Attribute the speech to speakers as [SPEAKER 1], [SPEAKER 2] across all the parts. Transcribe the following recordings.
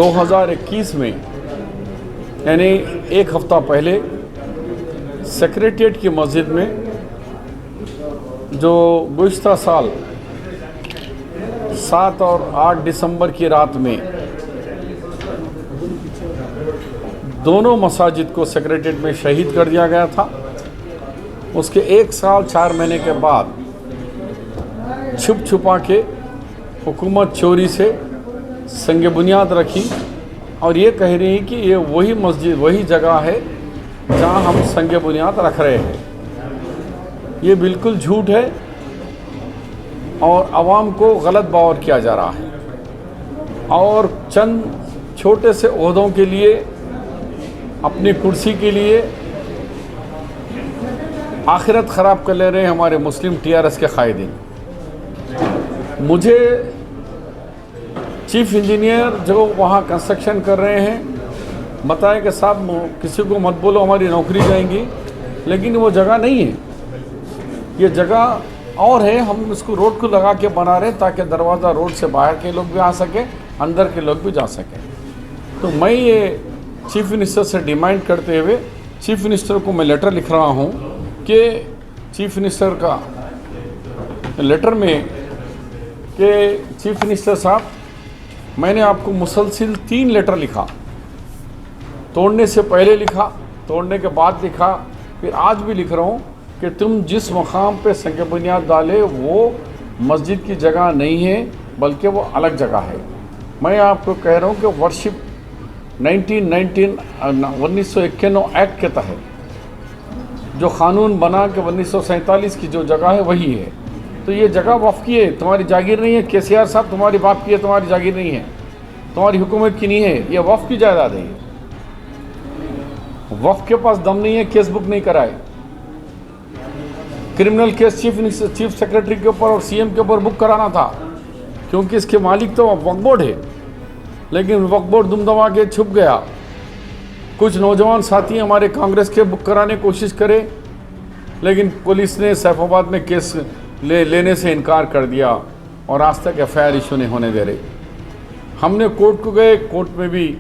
[SPEAKER 1] 2021 में यानी एक हफ़्ता पहले सेक्रेटेरिएट की मस्जिद में जो गुज़िश्ता साल 7 और 8 दिसंबर की रात में दोनों मसाजिद को सेक्रेटेरिएट में शहीद कर दिया गया था, उसके 1 साल 4 महीने के बाद छुप छुपा के हुकूमत चोरी से संग बुनियाद रखी और ये कह रही है कि ये वही मस्जिद वही जगह है जहां हम संग बुनियाद रख रहे हैं। ये बिल्कुल झूठ है और आवाम को गलत बावर किया जा रहा है और चंद छोटे से ओहदों के लिए, अपनी कुर्सी के लिए आखिरत ख़राब कर ले रहे हैं हमारे मुस्लिम टीआरएस के कायदीन। मुझे चीफ इंजीनियर जो वहाँ कंस्ट्रक्शन कर रहे हैं बताए कि साहब किसी को मत बोलो हमारी नौकरी जाएंगी, लेकिन वो जगह नहीं है, ये जगह और है। हम इसको रोड को लगा के बना रहे हैं ताकि दरवाज़ा रोड से बाहर के लोग भी आ सकें, अंदर के लोग भी जा सकें। तो मैं ये चीफ मिनिस्टर से डिमांड करते हुए चीफ मिनिस्टर को मैं लेटर लिख रहा हूँ कि चीफ मिनिस्टर का लेटर में कि चीफ मिनिस्टर साहब, मैंने आपको मुसलसिल 3 लेटर लिखा, तोड़ने से पहले लिखा, तोड़ने के बाद लिखा, फिर आज भी लिख रहा हूँ कि तुम जिस मकाम पे संग बुनियाद डाले वो मस्जिद की जगह नहीं है बल्कि वो अलग जगह है। मैं आपको कह रहा हूँ कि वर्शिप 1991 एक्ट के तहत जो क़ानून बना कि 1947 की जो जगह है वही है। तो ये जगह वक्फ की है, तुम्हारी जागीर नहीं है। केसीआर साहब, तुम्हारी बाप की है, तुम्हारी जागीर नहीं है, तुम्हारी हुकूमत की नहीं है, ये वक्फ की जायदाद है। वक्फ के पास दम नहीं है केस बुक नहीं कराए। क्रिमिनल केस चीफ सेक्रेटरी के ऊपर और सीएम के ऊपर बुक कराना था क्योंकि इसके मालिक तो वक्फ बोर्ड है, लेकिन वक्फ बोर्ड दुम दबा के छुप गया। कुछ नौजवान साथी हमारे कांग्रेस के बुक कराने की कोशिश करे, लेकिन पुलिस ने सैफाबाद में केस लेने से इनकार कर दिया और आज तक एफआईआर इशू नहीं होने दे रहे। हमने कोर्ट को गए, कोर्ट में भी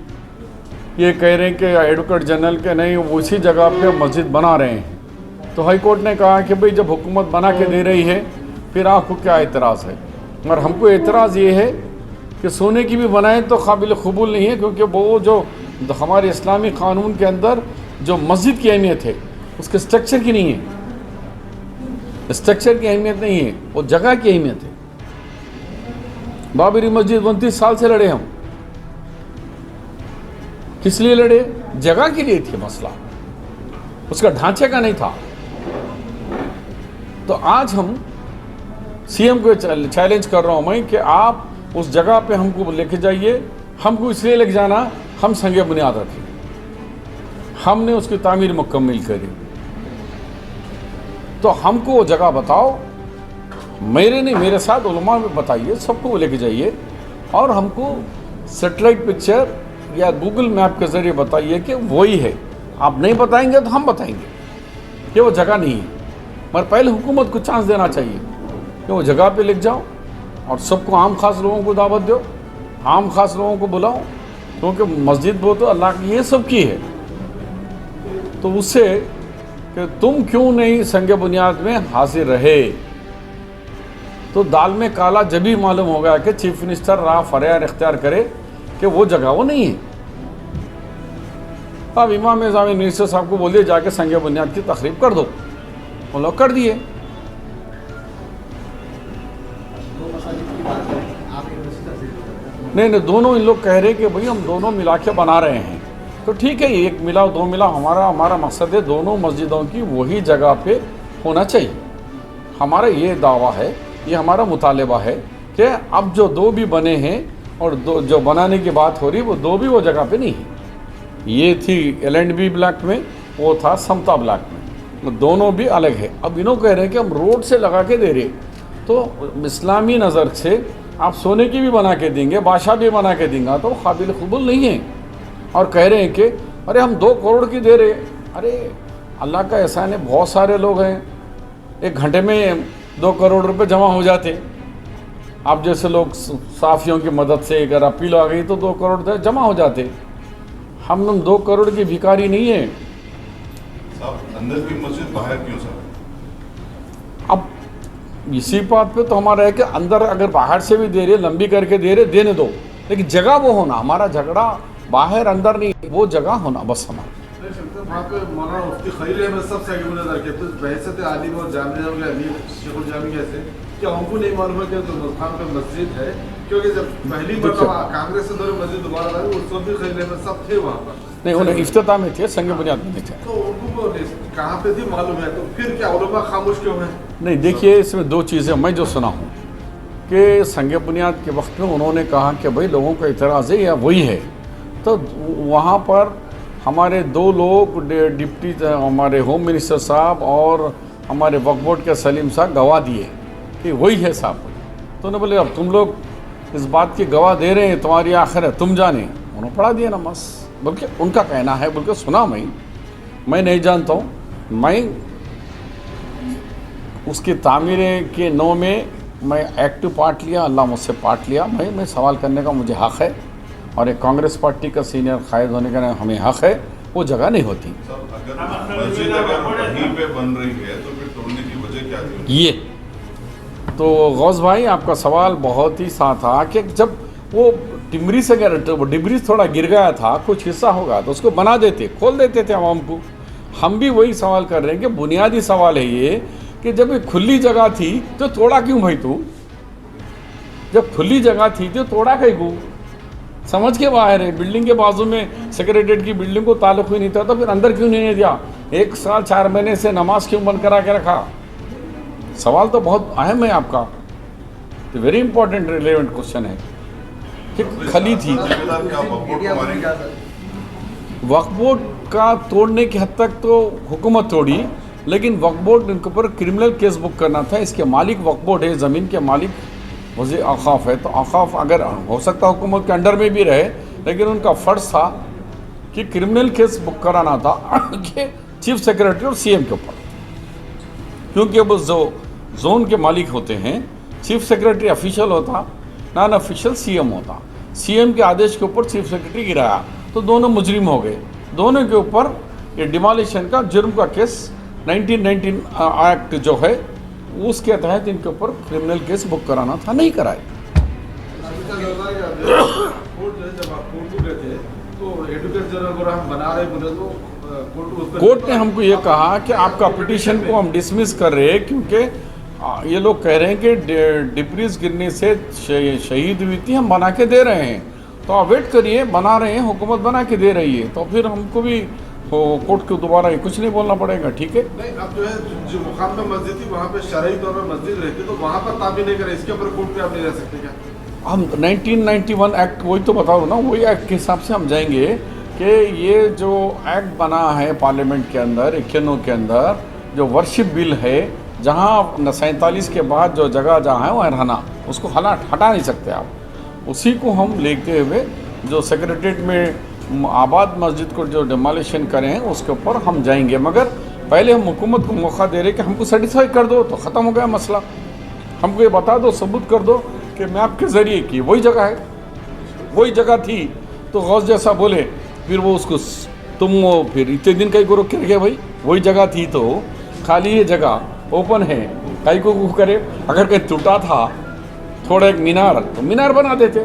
[SPEAKER 1] ये कह रहे हैं कि एडवोकेट जनरल के नहीं, वो उसी जगह पे मस्जिद बना रहे हैं। तो हाई कोर्ट ने कहा कि भाई जब हुकूमत बना के दे रही है फिर आपको क्या एतराज़ है। मगर हमको एतराज़ ये है कि सोने की भी बनाएं तो काबिल कबूल नहीं है, क्योंकि वो जो हमारे इस्लामी क़ानून के अंदर जो मस्जिद की अहमियत है उसके स्ट्रक्चर की नहीं है, स्ट्रक्चर की अहमियत नहीं है, वो जगह की अहमियत है। बाबरी मस्जिद 29 साल से लड़े हम, किस लिए लड़े? जगह के लिए थी मसला, उसका ढांचे का नहीं था। तो आज हम सीएम को चैलेंज कर रहा हूं मैं कि आप उस जगह पे हमको लेके जाइए। हमको इसलिए लेके जाना, हम संगे बुनियाद रखें, हमने उसकी तामीर मुकम्मल करी, तो हमको वो जगह बताओ। मेरे नहीं, मेरे साथ उलमा में बताइए, सबको लेके जाइए और हमको सैटेलाइट पिक्चर या गूगल मैप के ज़रिए बताइए कि वही है। आप नहीं बताएंगे तो हम बताएंगे कि वो जगह नहीं है, मगर पहले हुकूमत को चांस देना चाहिए कि वो जगह पे लिख जाओ और सबको, आम खास लोगों को दावत दो, आम खास लोगों को बुलाओ, क्योंकि मस्जिद वो तो अल्लाह की, ये सब की है। तो उससे कि तुम क्यों नहीं संग बुनियाद में हाजिर रहे, तो दाल में काला जब ही मालूम होगा कि चीफ मिनिस्टर राह फरियाद इख्तियार करे कि वो जगह वो नहीं है। अब इमाम ज़ामिन मिनिस्टर साहब को बोलिए जाके संग बुनियाद की तकरीब कर दो, वो लोग कर दिए। नहीं, दोनों इन लोग कह रहे कि भाई हम दोनों मिला के बना रहे हैं। तो ठीक है, एक मिला दो मिला, हमारा मकसद है दोनों मस्जिदों की वही जगह पे होना चाहिए। हमारा ये दावा है, ये हमारा मुतालबा है कि अब जो 2 भी बने हैं और जो बनाने की बात हो रही वो 2 भी वो जगह पे नहीं है। ये थी L&B ब्लॉक में, वो था समता ब्लॉक में, दोनों भी अलग है। अब इन्हों कह रहे हैं कि हम रोड से लगा के दे रहे, तो इस्लामी नज़र से आप सोने की भी बना के देंगे, बादशाह भी बना के देंगे, तो काबिल कबूल नहीं है। और कह रहे हैं कि अरे हम 2 करोड़ की दे रहे। अरे अल्लाह का एहसान है, बहुत सारे लोग हैं, 1 घंटे में 2 करोड़ रुपए जमा हो जाते। आप जैसे लोग साफियों की मदद से अगर अपील आ गई तो 2 करोड़ जमा हो जाते। हम लोग 2 करोड़ की भिखारी नहीं है।
[SPEAKER 2] साहब अंदर की मस्जिद बाहर क्यों सर?
[SPEAKER 1] अब इसी बात पे तो हमारा है कि अंदर अगर बाहर से भी दे रहे, लंबी करके दे रहे, देने दो, लेकिन जगह वो होना। हमारा झगड़ा बाहर अंदर नहीं, वो जगह होना बस हमारा।
[SPEAKER 3] वहाँ पे मौलाना मुफ्ती खलील अहमद सब से बुनियाद रखे तो बहसत आलिम और जामिया हो गया अमीर शेखुल जामी कैसे क्या हमको नहीं मालूम है कि तो मुल्तान पे मस्जिद है? क्योंकि जब पहली मरतबा कांग्रेस से दौरे मस्जिद दोबारा आई उस वक्त भी खलील अहमद सब थे वहाँ पर।
[SPEAKER 1] नहीं, उन्हें इफ्तिताह में थे, संग बुनियाद में थे।
[SPEAKER 3] तो उनको कहाँ पे थी मालूम है, तो फिर क्या उलमा खामोश क्यों है?
[SPEAKER 1] नहीं, देखिए इसमें 2 चीज़ें मैं जो सुना हूँ कि संग बुनियाद के वक्त में उन्होंने कहा कि भाई लोगों का इतराज़ है या वही है, तो वहाँ पर हमारे 2 लोग डिप्टी हमारे होम मिनिस्टर साहब और हमारे वक्फ बोर्ड के सलीम साहब गवाह दिए कि वही है साहब। तो उन्होंने बोले अब तुम लोग इस बात की गवाह दे रहे हैं, तुम्हारी आखिर है, तुम जाने। उन्होंने पढ़ा दिया नमाज, बल्कि उनका कहना है, बल्कि सुना मैं नहीं जानता हूँ। मैं उसकी तामीर के नो में मैं एक्टिव पार्ट लिया, अल्लाह मुझसे पार्ट लिया। मैं सवाल करने का मुझे हक़ है, और एक कांग्रेस पार्टी का सीनियर कायद होने का हमें हक़ है। वो जगह नहीं होती।
[SPEAKER 2] अगर मस्जिद अगर वहीं पे बन रही है तो फिर तोड़ने की वजह क्या थी?
[SPEAKER 1] ये तो गौस भाई आपका सवाल बहुत ही सा था कि जब वो टिमरी से डिबरी थोड़ा गिर गया था, कुछ हिस्सा होगा तो उसको बना देते, खोल देते थे आवाम को। हम भी वही सवाल कर रहे हैं कि बुनियादी सवाल है ये कि जब ये खुली जगह थी तो तोड़ा क्यों भाई? तू जब खुली जगह थी तो तोड़ा क्यों? समझ के बाहर है। बिल्डिंग के बाजू में सेक्रेटरीट की बिल्डिंग को ताल्लुक ही नहीं था, तो फिर अंदर क्यों नहीं दिया? 1 साल 4 महीने से नमाज क्यों बंद करा के रखा? सवाल तो बहुत अहम है आपका, तो वेरी इंपॉर्टेंट रिलेवेंट क्वेश्चन है कि खली थी। वक्फ बोर्ड का तोड़ने की हद तक तो हुकूमत तोड़ी, लेकिन वक्फ बोर्ड इनके ऊपर क्रिमिनल केस बुक करना था। इसके मालिक वक्फ बोर्ड है, ज़मीन के मालिक वज़ीर औक़ाफ़ है। तो औक़ाफ़ अगर हो सकता हुकूमत के अंडर में भी रहे, लेकिन उनका फ़र्ज़ था कि क्रिमिनल केस बुक कराना था कि चीफ सेक्रेटरी और सीएम के ऊपर, क्योंकि वो जो जोन के मालिक होते हैं, चीफ सेक्रेटरी ऑफिशियल होता, नॉन ऑफिशियल सीएम होता। सीएम के आदेश के ऊपर चीफ सेक्रेटरी गिराया तो दोनों मुजरिम हो गए। दोनों के ऊपर ये डिमोलिशन का जुर्म का केस 1919 एक्ट जो है उसके तहत इनके ऊपर क्रिमिनल केस बुक कराना था, नहीं कराए। कोर्ट ने हमको ये कहा कि आपका पिटीशन को हम डिसमिस कर रहे हैं, क्योंकि ये लोग कह रहे हैं कि डिप्रीज गिरने से शहीद हुई थी, हम बना के दे रहे हैं, तो आप वेट करिए, बना रहे हैं, हुकूमत बना के दे रही है, तो फिर हमको भी कोर्ट को दोबारा कुछ नहीं बोलना पड़ेगा। ठीक है,
[SPEAKER 3] नहीं अब जो है जो मुकाम में मस्जिद थी वहाँ पे शरई तौर पर मस्जिद रहती, तो वहाँ पर ताबीर नहीं करे, इसके ऊपर कोर्ट पे आप नहीं रह सकते क्या?
[SPEAKER 1] हम 1991 एक्ट वही तो बता रहा हूँ ना, वही एक्ट के हिसाब से हम जाएंगे कि ये जो एक्ट बना है पार्लियामेंट के अंदर 91 के अंदर, जो वर्शिप बिल है, जहाँ 47 के बाद जो जगह जहाँ है वहाँ रहना, उसको हटा नहीं सकते आप। उसी को हम लेते हुए जो सेक्रेटरीट में आबाद मस्जिद को जो डिमोलिशन करें उसके ऊपर हम जाएंगे, मगर पहले हम हुकूमत को मौका दे रहे कि हमको सेटिस्फाई कर दो, तो ख़त्म हो गया मसला। हमको ये बता दो, सबूत कर दो कि मैं आपके ज़रिए की वही जगह है, वही जगह थी। तो गौस जैसा बोले, फिर वो उसको तुम वो फिर इतने दिन कहीं को रोक के रखे, भाई वही जगह थी तो खाली ये जगह ओपन है, कहीं को करे। अगर कहीं टूटा था थोड़ा एक मीनार, तो मीनार बना देते।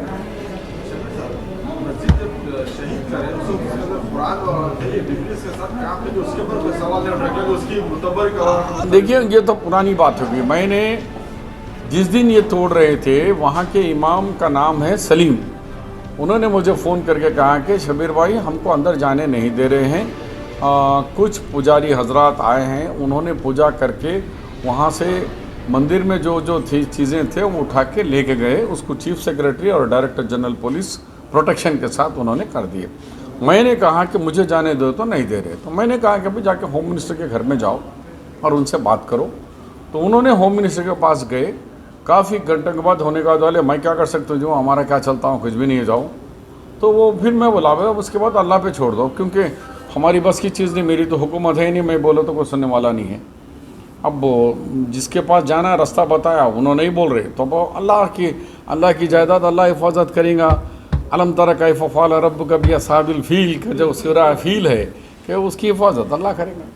[SPEAKER 1] देखिए ये तो पुरानी बात होगी। मैंने जिस दिन ये तोड़ रहे थे, वहाँ के इमाम का नाम है सलीम, उन्होंने मुझे फ़ोन करके कहा कि शबीर भाई हमको अंदर जाने नहीं दे रहे हैं, कुछ पुजारी हजरात आए हैं, उन्होंने पूजा करके वहाँ से मंदिर में जो जो थी चीज़ें थे वो उठा के लेके गए। उसको चीफ सेक्रेटरी और डायरेक्टर जनरल पुलिस प्रोटेक्शन के साथ उन्होंने कर दिए। मैंने कहा कि मुझे जाने दो, तो नहीं दे रहे। तो मैंने कहा कि भाई जाके होम मिनिस्टर के घर में जाओ और उनसे बात करो। तो उन्होंने होम मिनिस्टर के पास गए, काफ़ी घंटे के बाद होने का वाले मैं क्या कर सकता हूँ, जो हमारा क्या चलता हूँ, कुछ भी नहीं जाओ। तो वो फिर मैं बोला भाई उसके बाद अल्लाह पे छोड़ दो, क्योंकि हमारी बस की चीज़ नहीं, मेरी तो हुकूमत है ही नहीं, मैं बोलो तो कोई सुनने वाला नहीं है। अब जिसके पास जाना है रास्ता बताया, उन्होंने नहीं बोल रहे, तो अब अल्लाह की जायदाद अल्लाह हिफाजत करेगा। अलम तरा कैफ़ फ़अल रब्बुका बिअस्हाबिल फ़ील का जो सूरा फ़ील है कि उसकी हिफाजत अल्लाह करेगा।